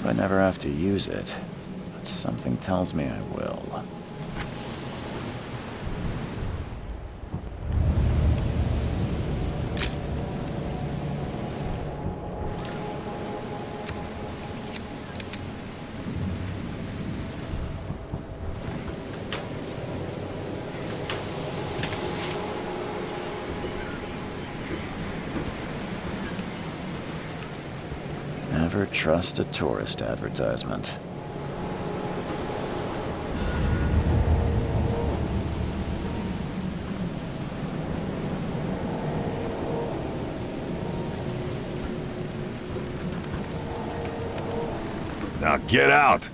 I never have to use it, but something tells me I will. Never trust a tourist advertisement. Now get out!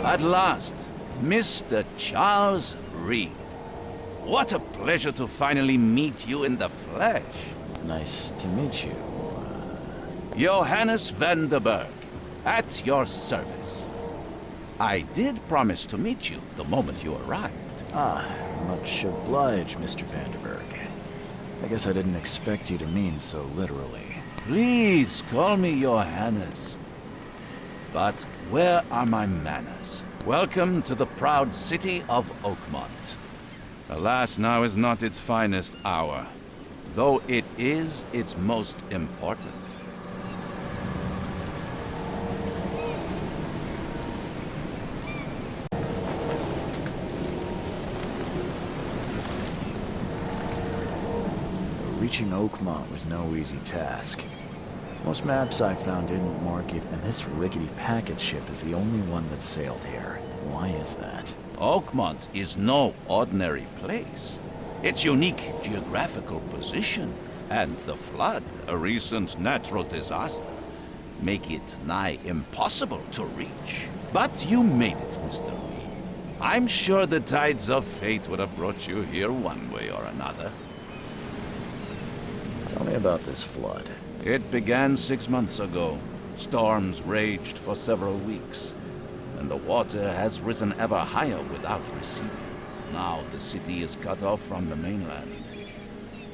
At last, Mr. Charles Reed. What a pleasure to finally meet you in the flesh. Nice to meet you. Johannes van der Berg, at your service. I did promise to meet you the moment you arrived. Ah, much obliged, Mr. Vanderberg. I guess I didn't expect you to mean so literally. Please call me Johannes. But where are my manners? Welcome to the proud city of Oakmont. Alas, now is not its finest hour, though it is its most important. Reaching Oakmont was no easy task. Most maps I found didn't mark it, and this rickety packet ship is the only one that sailed here. Why is that? Oakmont is no ordinary place. Its unique geographical position and the flood, a recent natural disaster, make it nigh impossible to reach. But you made it, Mr. Reed. I'm sure the tides of fate would have brought you here one way or another. Tell me about this flood. It began 6 months ago. Storms raged for several weeks, and the water has risen ever higher without receding. Now the city is cut off from the mainland.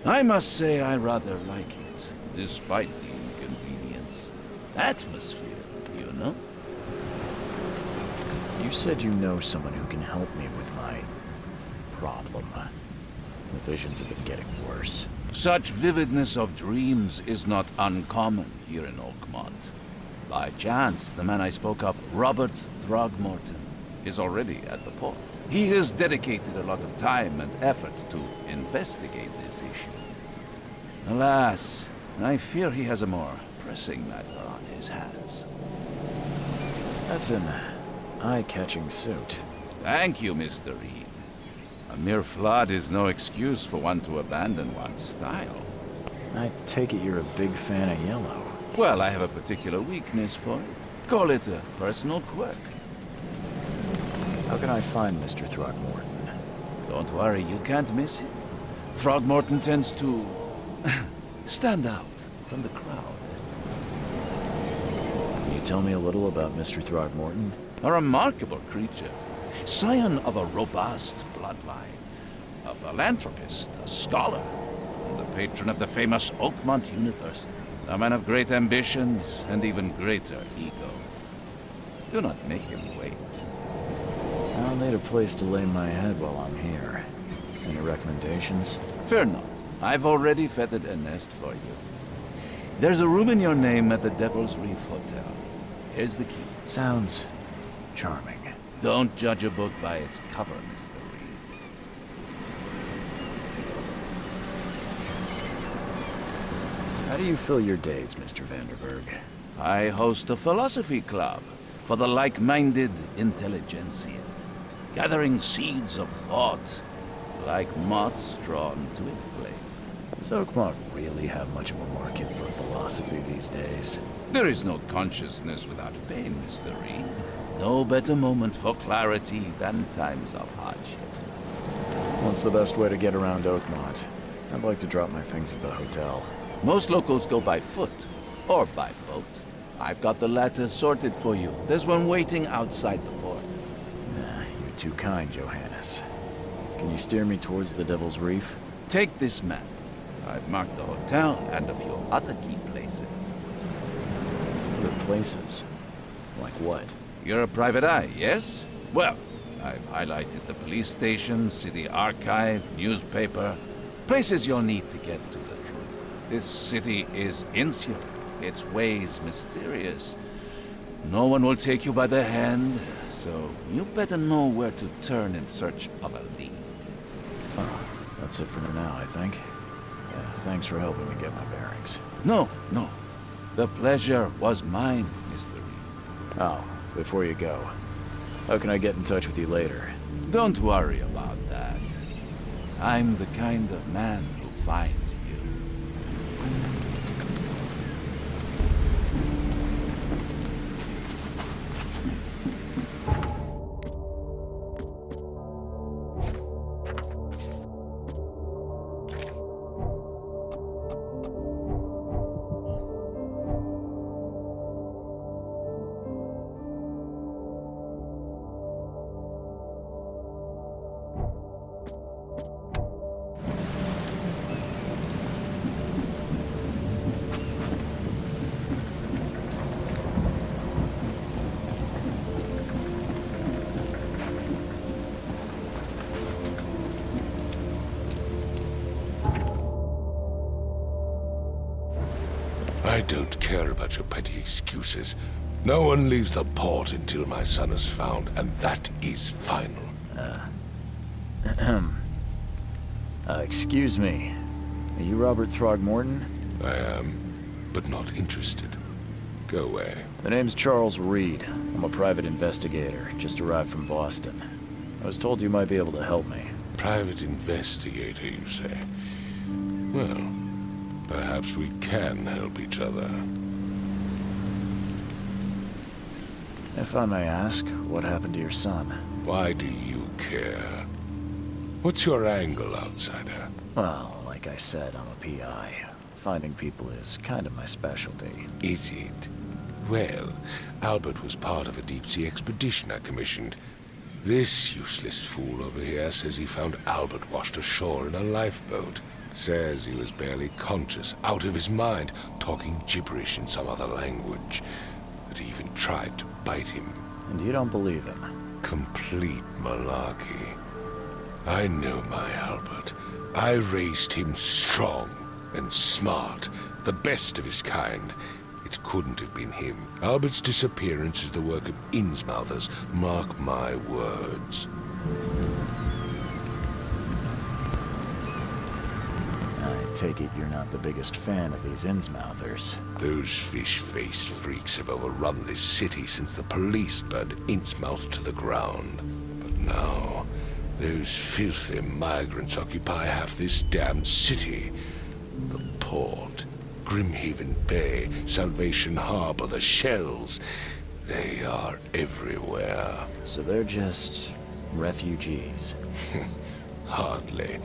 I must say I rather like it, despite the inconvenience. Atmosphere, you know? You said you know someone who can help me with my problem. The visions have been getting worse. Such vividness of dreams is not uncommon here in Oakmont. By chance, the man I spoke of, Robert Throgmorton, is already at the port. He has dedicated a lot of time and effort to investigate this issue. Alas, I fear he has a more pressing matter on his hands. That's an eye-catching suit. Thank you, Mr. Reed. A mere flood is no excuse for one to abandon one's style. I take it you're a big fan of yellow. Well, I have a particular weakness for it. Call it a personal quirk. How can I find Mr. Throgmorton? Don't worry, you can't miss him. Throgmorton tends to stand out from the crowd. He tell me a little about Mr. Throgmorton? A remarkable creature. Scion of a robust bloodline. A philanthropist, a scholar, and the patron of the famous Oakmont University. A man of great ambitions and even greater ego. Do not make him wait. I'll need a place to lay my head while I'm here. Any recommendations? Fear not. I've already feathered a nest for you. There's a room in your name at the Devil's Reef Hotel. Here's the key. Sounds charming. Don't judge a book by its cover, Mr. Reed. How do you fill your days, Mr. Vanderberg? I host a philosophy club for the like-minded intelligentsia, gathering seeds of thought like moths drawn to a flame. Does Oakmont really have much of a market for philosophy these days? There is no consciousness without pain, Mr. Reed. No better moment for clarity than times of hardship. What's the best way to get around Oakmont? I'd like to drop my things at the hotel. Most locals go by foot or by boat. I've got the latter sorted for you. There's one waiting outside the port. You're too kind, Johannes. Can you steer me towards the Devil's Reef? Take this map. I've marked the hotel and a few other key places. Other places? Like what? You're a private eye, yes? Well, I've highlighted the police station, city archive, newspaper. Places you'll need to get to the truth. This city is insular. Its ways mysterious. No one will take you by the hand, so you better know where to turn in search of a lead. Oh, that's it for now, I think. Thanks for helping me get my bearings. No. The pleasure was mine, Mr. Reed. Oh, before you go, how can I get in touch with you later? Don't worry about that. I'm the kind of man who finds you. I don't care about your petty excuses. No one leaves the port until my son is found, and that is final. Excuse me. Are you Robert Throgmorton? I am, but not interested. Go away. The name's Charles Reed. I'm a private investigator, just arrived from Boston. I was told you might be able to help me. Private investigator, you say? Well, perhaps we can help each other. If I may ask, what happened to your son? Why do you care? What's your angle, outsider? Well, like I said, I'm a PI. Finding people is kind of my specialty. Is it? Well, Albert was part of a deep-sea expedition I commissioned. This useless fool over here says he found Albert washed ashore in a lifeboat. Says he was barely conscious, out of his mind, talking gibberish in some other language. That he even tried to bite him. And you don't believe him? Complete malarkey. I know my Albert. I raised him strong and smart, the best of his kind. It couldn't have been him. Albert's disappearance is the work of Innsmouthers, mark my words. I take it you're not the biggest fan of these Innsmouthers. Those fish-faced freaks have overrun this city since the police burned Innsmouth to the ground. But now, those filthy migrants occupy half this damned city. The port, Grimhaven Bay, Salvation Harbor, the shells. They are everywhere. So they're just refugees. Hardly.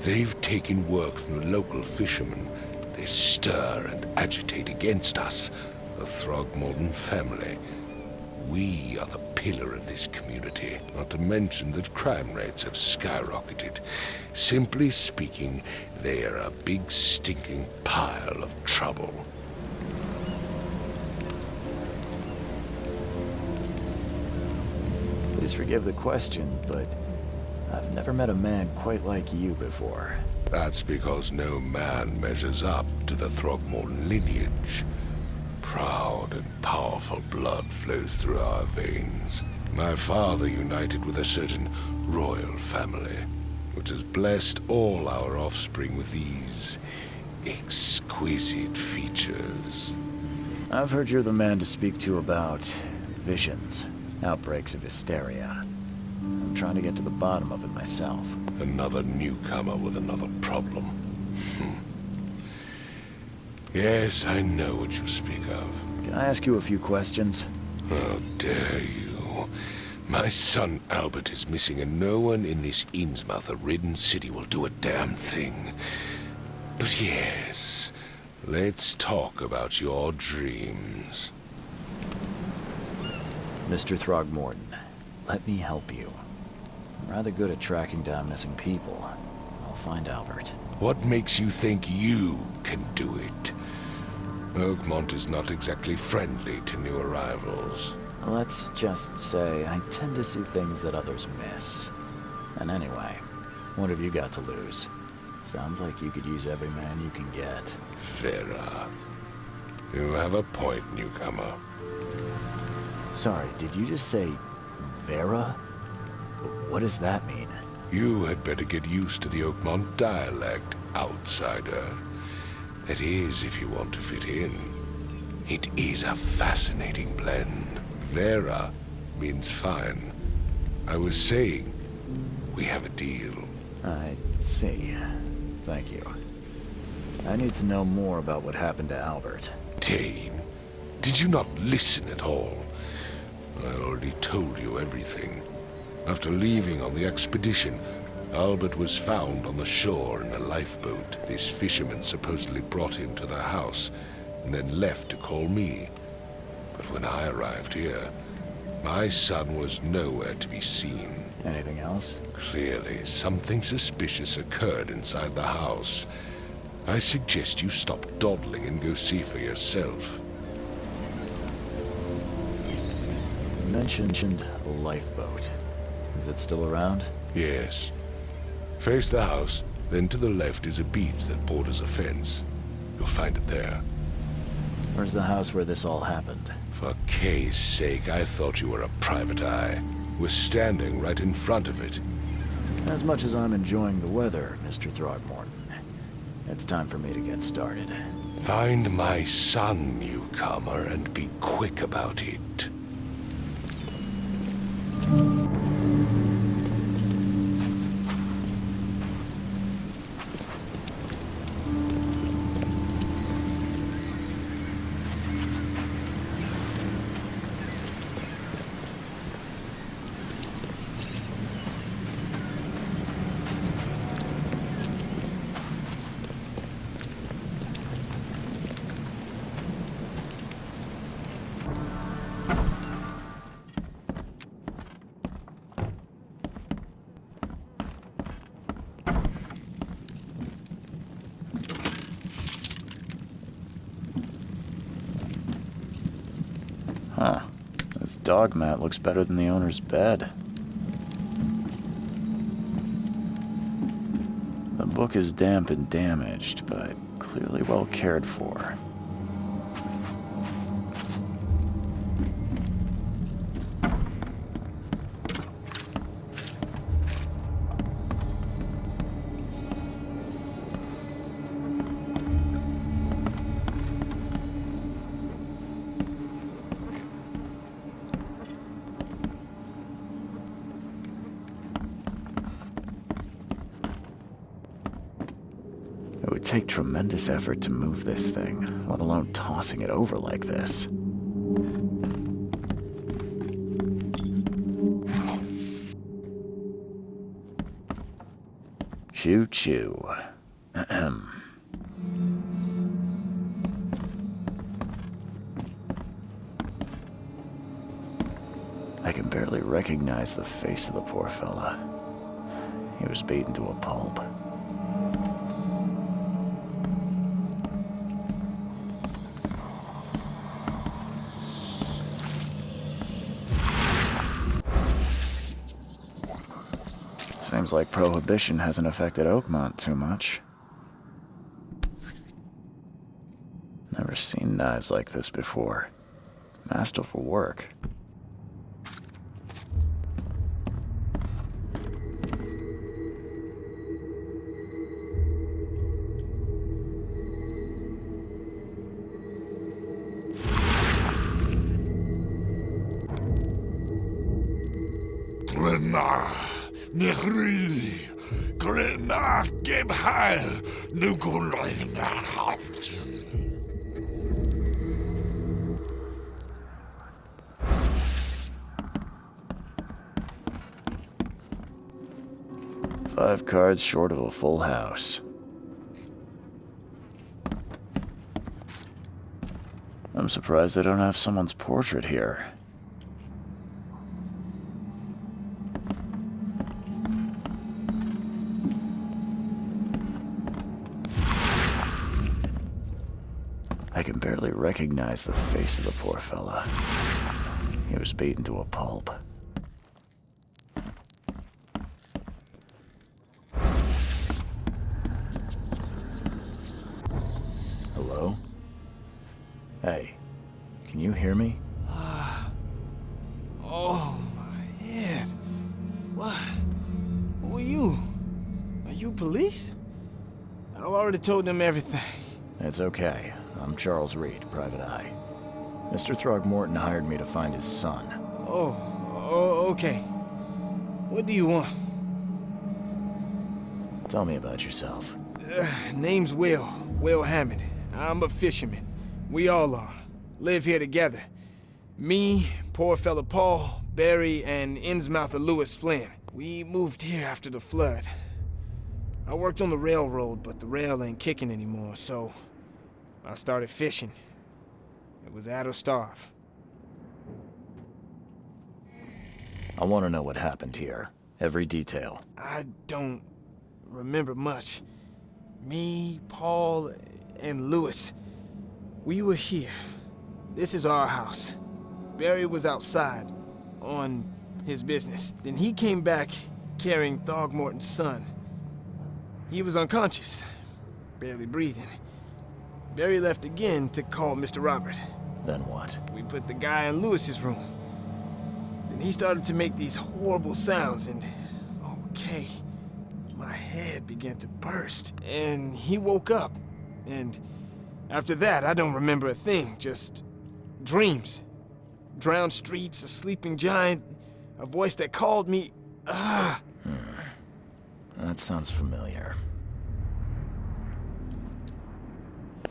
They've taken work from the local fishermen. They stir and agitate against us. the Throgmorton family. We are the pillar of this community, not to mention that crime rates have skyrocketed. Simply speaking, they are a big stinking pile of trouble. Please forgive the question, but I've never met a man quite like you before. That's because no man measures up to the Throgmorton lineage. Proud and powerful blood flows through our veins. My father united with a certain royal family, which has blessed all our offspring with these exquisite features. I've heard you're the man to speak to about visions, outbreaks of hysteria. I'm trying to get to the bottom of it myself. Another newcomer with another problem. Yes, I know what you speak of. Can I ask you a few questions? How dare you? My son Albert is missing, and no one in this Innsmouther-ridden city will do a damn thing. But yes, let's talk about your dreams. Mr. Throgmorton, let me help you. I'm rather good at tracking down missing people. I'll find Albert. What makes you think you can do it? Oakmont is not exactly friendly to new arrivals. Let's just say I tend to see things that others miss. And anyway, what have you got to lose? Sounds like you could use every man you can get. Vera. You have a point, newcomer. Sorry, did you just say Vera? What does that mean? You had better get used to the Oakmont dialect, outsider. That is, if you want to fit in. It is a fascinating blend. Vera means fine. I was saying, we have a deal. I see. Thank you. I need to know more about what happened to Albert. Dane, did you not listen at all? I already told you everything. After leaving on the expedition, Albert was found on the shore in a lifeboat. This fisherman supposedly brought him to the house, and then left to call me. But when I arrived here, my son was nowhere to be seen. Anything else? Clearly, something suspicious occurred inside the house. I suggest you stop dawdling and go see for yourself. You mentioned a lifeboat. Is it still around? Yes. Face the house, then to the left is a beach that borders a fence. You'll find it there. Where's the house where this all happened? For Kay's sake, I thought you were a private eye. We're standing right in front of it. As much as I'm enjoying the weather, Mr. Throgmorton, it's time for me to get started. Find my son, newcomer, and be quick about it. Huh. This dog mat looks better than the owner's bed. The book is damp and damaged, but clearly well cared for. It would take tremendous effort to move this thing, let alone tossing it over like this. Choo-choo. Ahem. I can barely recognize the face of the poor fella. He was beaten to a pulp. Seems like Prohibition hasn't affected Oakmont too much. Never seen knives like this before. Masterful work. Nechri, Grena, gib heil, Nukulina Haften. 5 cards short of a full house. I'm surprised they don't have someone's portrait here. I can barely recognize the face of the poor fella. He was beaten to a pulp. Hello? Hey, can you hear me? Oh, my head. What? Who are you? Are you police? I've already told them everything. It's okay. I'm Charles Reed, Private Eye. Mr. Throgmorton hired me to find his son. Oh, okay. What do you want? Tell me about yourself. Name's Will Hammond. I'm a fisherman. We all are. Live here together. Me, poor fella Paul, Barry, and Innsmouther Lewis Flynn. We moved here after the flood. I worked on the railroad, but the rail ain't kicking anymore, so I started fishing. It was add or starve. I want to know what happened here. Every detail. I don't remember much. Me, Paul, and Lewis, we were here. This is our house. Barry was outside, on his business. Then he came back carrying Throgmorton's son. He was unconscious, barely breathing. Barry left again to call Mr. Robert. Then what? We put the guy in Lewis's room. Then he started to make these horrible sounds and, okay, my head began to burst. And he woke up. And after that, I don't remember a thing, just dreams. Drowned streets, a sleeping giant, a voice that called me. That sounds familiar.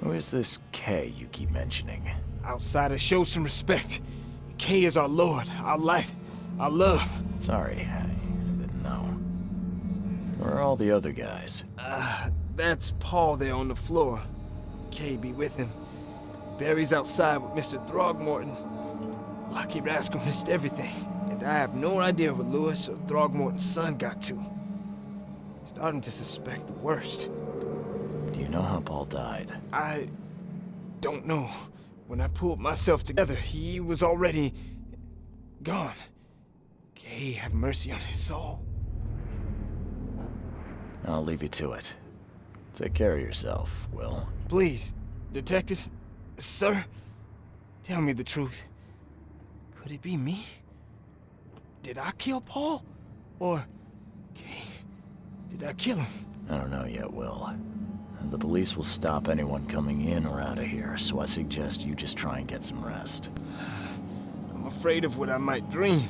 Who is this K you keep mentioning? Outsiders, show some respect. K is our lord, our light, our love. Sorry, I didn't know. Where are all the other guys? That's Paul there on the floor. K be with him. Barry's outside with Mr. Throgmorton. Lucky rascal missed everything. And I have no idea what Lewis or Throgmorton's son got to. Starting to suspect the worst. Do you know how Paul died? I don't know. When I pulled myself together, he was already gone. Kay, have mercy on his soul. I'll leave you to it. Take care of yourself, Will. Please, Detective, sir, tell me the truth. Could it be me? Did I kill Paul? Or, Kay, did I kill him? I don't know yet, Will. The police will stop anyone coming in or out of here, so I suggest you just try and get some rest. I'm afraid of what I might dream.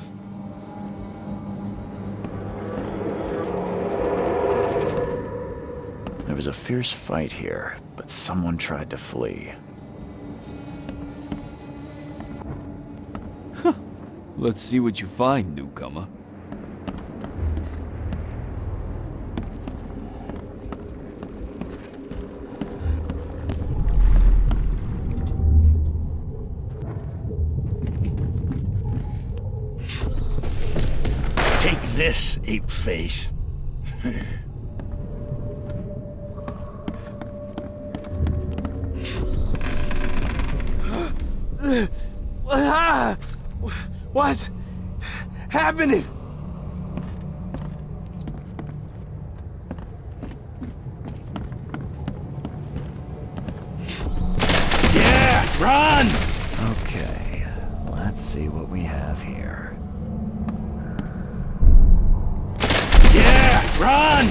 There was a fierce fight here, but someone tried to flee. Let's see what you find, newcomer. this, ape-face. What's happening? Yeah, run! Okay, let's see what we have here. Yeah, run!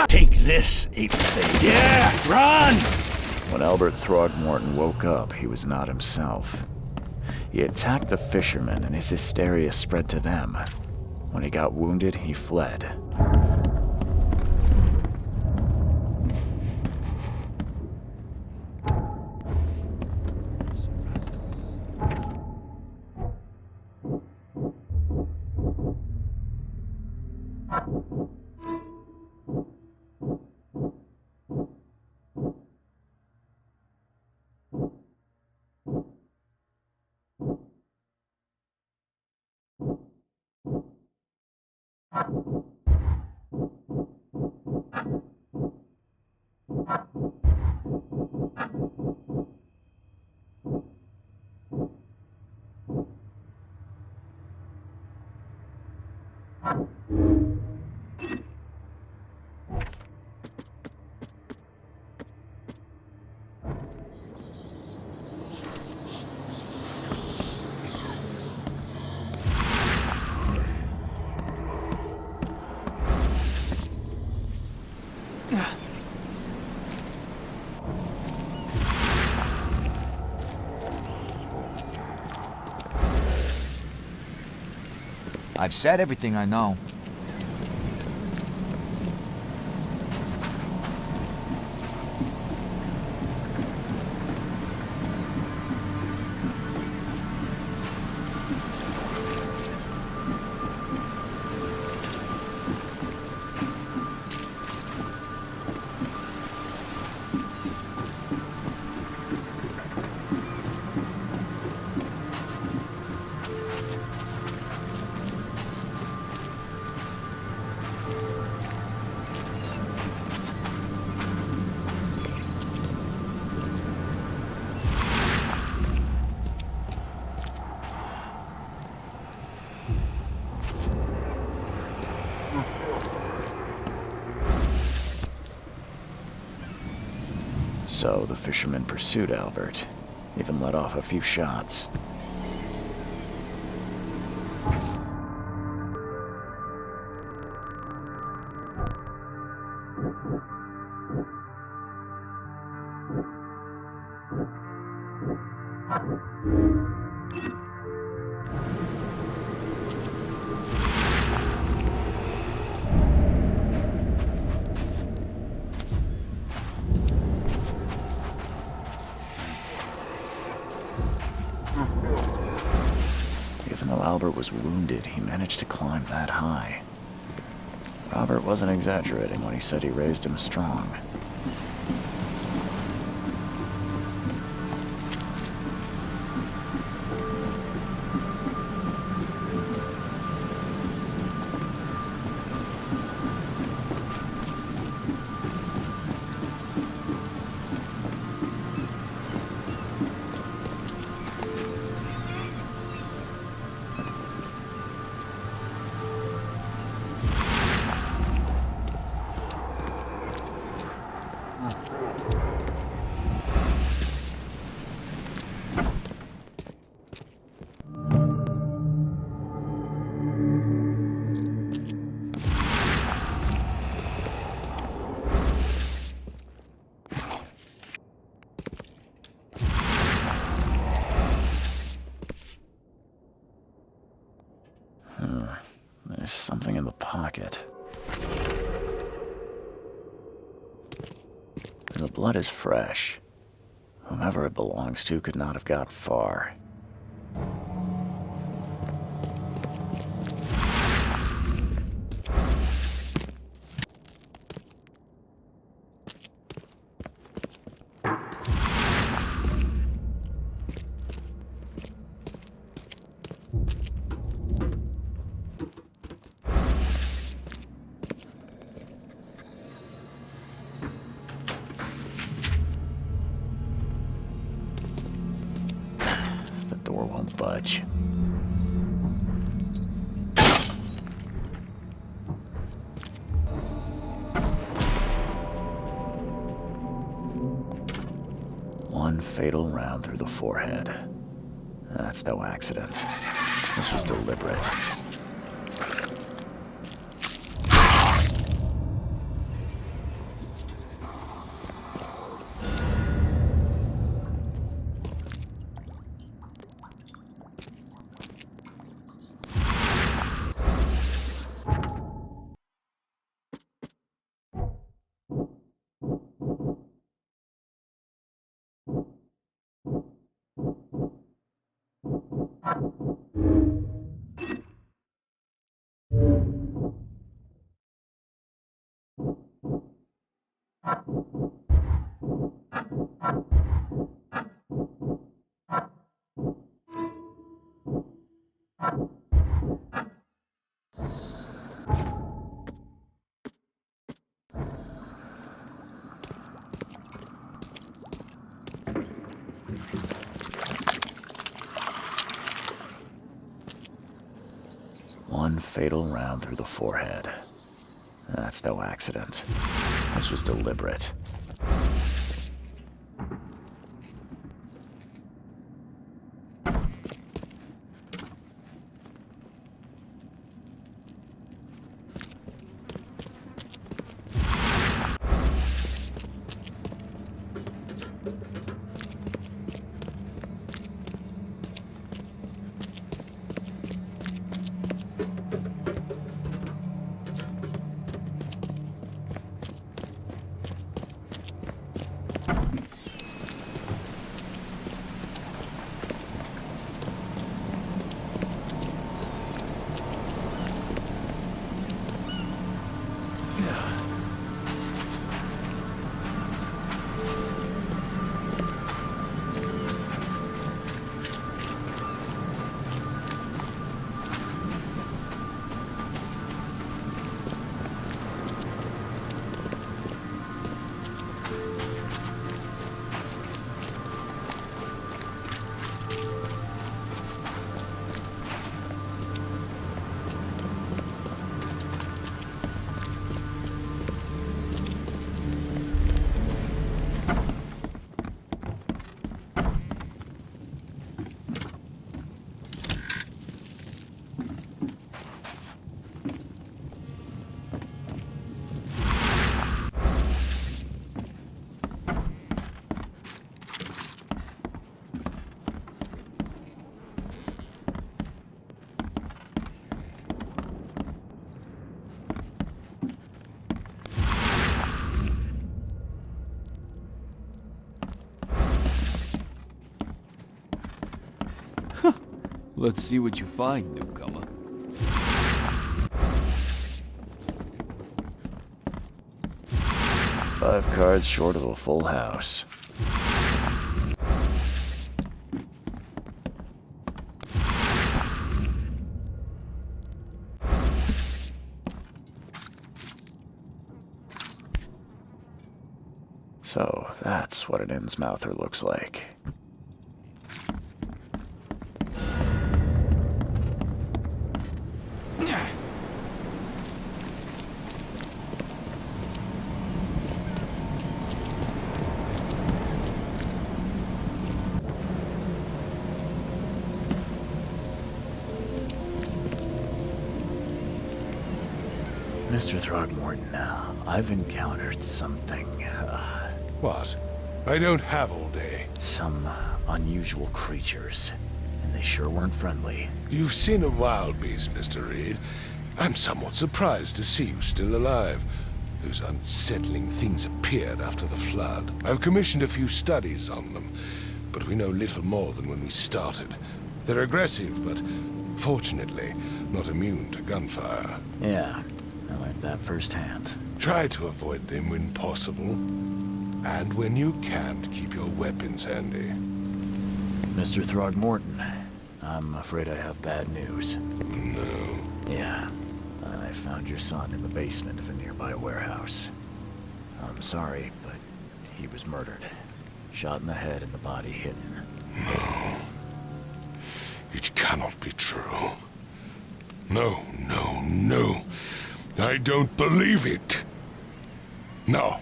Take this, ape-face. Yeah, run! When Albert Throgmorton woke up, he was not himself. He attacked the fishermen, and his hysteria spread to them. When he got wounded, he fled. I've said everything I know. So the fishermen pursued Albert, even let off a few shots. Even though Albert was wounded, he managed to climb that high. Robert wasn't exaggerating when he said he raised him strong. There's something in the pocket. The blood is fresh. Whomever it belongs to could not have got far. budge. One fatal round through the forehead. That's no accident. This was deliberate. One fatal round through the forehead. That's no accident. This was deliberate. Let's see what you find, newcomer. 5 cards short of a full house. So, that's what an Innsmouther looks like. Mr. Throgmorton, I've encountered something, What? I don't have all day. some unusual creatures, and they sure weren't friendly. You've seen a wild beast, Mr. Reed. I'm somewhat surprised to see you still alive. Those unsettling things appeared after the flood. I've commissioned a few studies on them, but we know little more than when we started. They're aggressive, but fortunately not immune to gunfire. Yeah, I learned that firsthand. Try to avoid them when possible. And when you can't, keep your weapons handy. Mr. Throgmorton, I'm afraid I have bad news. No. Yeah, I found your son in the basement of a nearby warehouse. I'm sorry, but he was murdered. Shot in the head and the body hidden. No. It cannot be true. No, no, no. I don't believe it. No.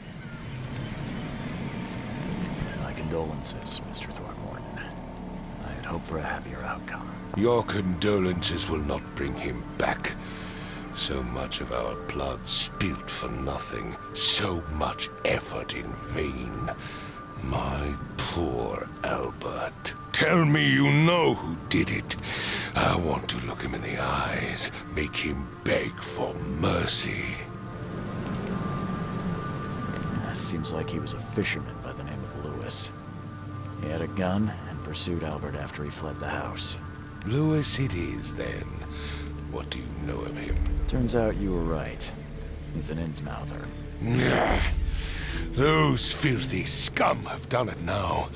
My condolences, Mr. Throgmorton. I had hoped for a happier outcome. Your condolences will not bring him back. So much of our blood spilt for nothing. So much effort in vain. My poor Albert. Tell me you know who did it. I want to look him in the eyes, make him beg for mercy. Seems like he was a fisherman by the name of Lewis. He had a gun and pursued Albert after he fled the house. Lewis it is, then. What do you know of him? Turns out you were right. He's an Innsmouther. Those filthy scum have done it now.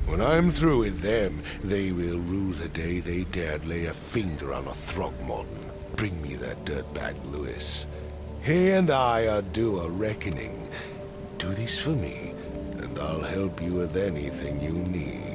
When I'm through with them, they will rue the day they dared lay a finger on a Throgmorton. Bring me that dirtbag Lewis. He and I are due a reckoning. Do this for me, and I'll help you with anything you need.